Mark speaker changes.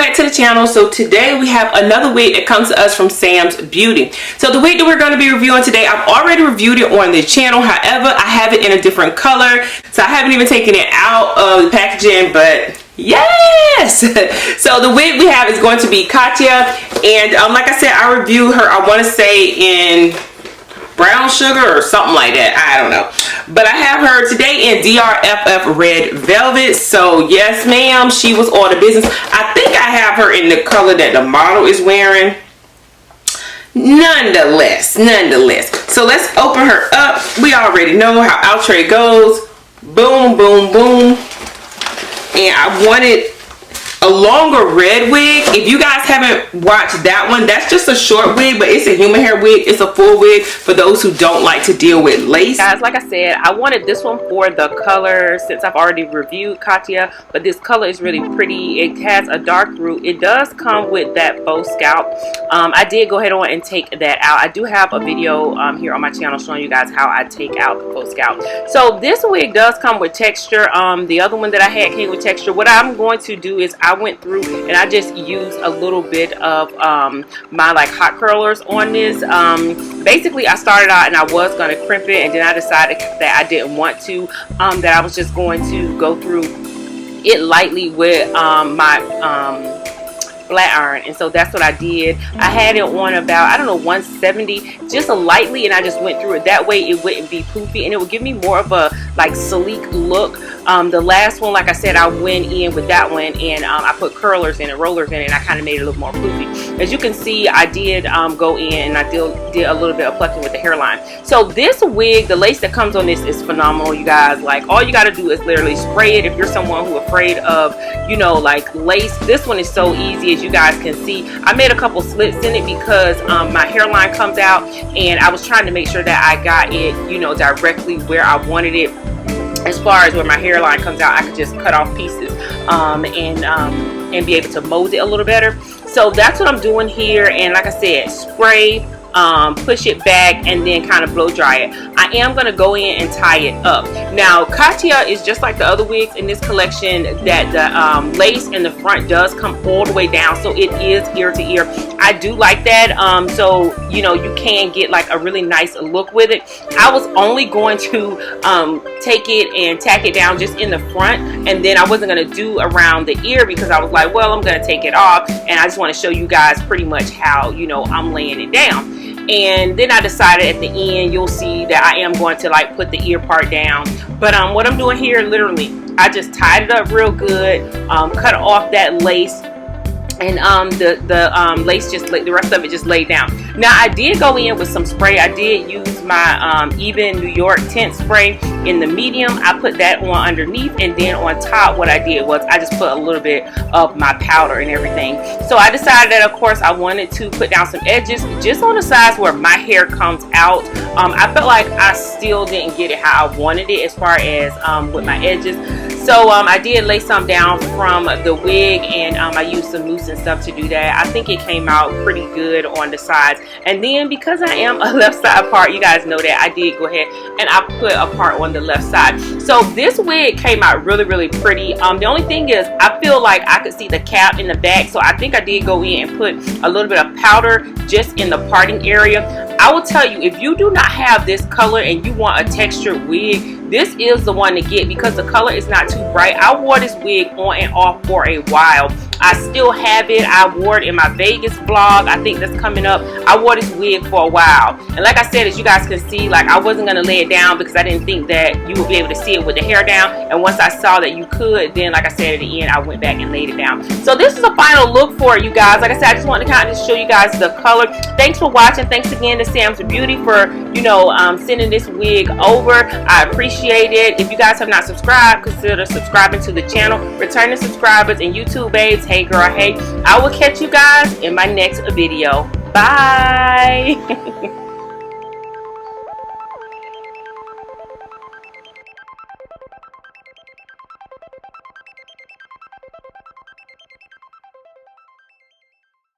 Speaker 1: back to the channel. So today we have another wig that comes to us from Sam's Beauty. So the wig that we're going to be reviewing today, I've already reviewed it on the channel. However, I have it in a different color, so I haven't even taken it out of the packaging, but yes. So the wig we have is going to be Katya, and like I said, I reviewed her, I want to say in brown sugar or something like that, I don't know, but I have her today in DRFF Red Velvet. So yes ma'am, she was on the business. I think I have her in the color that the model is wearing. Nonetheless, so let's open her up. We already know how Outre goes. Boom, boom, boom. And I wanted a longer red wig. If you guys haven't watched that one, that's just a short wig, but it's a human hair wig. It's a full wig for those who don't like to deal with lace. Guys, like I said, I wanted this one for the color, since I've already reviewed Katya, but this color is really pretty. It has a dark root. It does come with that faux scalp. I did go ahead on and take that out. I do have a video here on my channel showing you guys how I take out the faux scalp. So this wig does come with texture. The other one that I had came with texture. What I'm going to do is I went through and I just used a little bit of my like hot curlers on this. Basically I started out and I was going to crimp it, and then I decided that I didn't want to, that I was just going to go through it lightly with my flat iron, and so that's what I did. I had it on about, I don't know, 170, just lightly, and I just went through it. That way it wouldn't be poofy, and it would give me more of a like sleek look. The last one, like I said, I went in with that one, and I put curlers in it, rollers in it, and I kind of made it look more poofy. As you can see, I did go in and I did a little bit of plucking with the hairline. So this wig, the lace that comes on this is phenomenal, you guys. Like, all you got to do is literally spray it. If you're someone who's afraid of, you know, like lace, this one is so easy. As you guys can see, I made a couple slits in it because my hairline comes out, and I was trying to make sure that I got it, you know, directly where I wanted it. As far as where my hairline comes out, I could just cut off pieces and be able to mold it a little better. So that's what I'm doing here. And like I said, spray, push it back, and then kind of blow dry it. I am going to go in and tie it up. Now Katya is just like the other wigs in this collection, that the lace in the front does come all the way down, so it is ear to ear. I do like that. So you know, you can get like a really nice look with it. I was only going to take it and tack it down just in the front, and then I wasn't going to do around the ear because I was like, well, I'm going to take it off, and I just want to show you guys pretty much how, you know, I'm laying it down. And then I decided at the end, you'll see that I am going to like put the ear part down. But what I'm doing here, literally, I just tied it up real good, cut off that lace, and the lace just, the rest of it just laid down. Now I did go in with some spray. I did use my Even New York tint spray in the medium. I put that on underneath, and then on top what I did was I just put a little bit of my powder and everything. So I decided that of course I wanted to put down some edges just on the sides where my hair comes out. I felt like I still didn't get it how I wanted it as far as with my edges. So I did lay some down from the wig, and I used some mousse and stuff to do that. I think it came out pretty good on the sides. And then because I am a left side part, you guys know that I did go ahead and I put a part on the left side. So this wig came out really, really pretty. The only thing is I feel like I could see the cap in the back, so I think I did go in and put a little bit of powder just in the parting area. I will tell you, if you do not have this color and you want a textured wig, this is the one to get because the color is not too bright. I wore this wig on and off for a while. I still have it. I wore it in my Vegas vlog. I think that's coming up. I wore this wig for a while. And like I said, as you guys can see, like I wasn't going to lay it down because I didn't think that you would be able to see it with the hair down. And once I saw that you could, then like I said at the end, I went back and laid it down. So this is a final look for it, you guys. Like I said, I just wanted to kind of show you guys the color. Thanks for watching. Thanks again to Sam's Beauty for, you know, sending this wig over. I appreciate it. If you guys have not subscribed, consider subscribing to the channel. Returning subscribers and YouTube babes, hey girl, hey. I will catch you guys in my next video. Bye.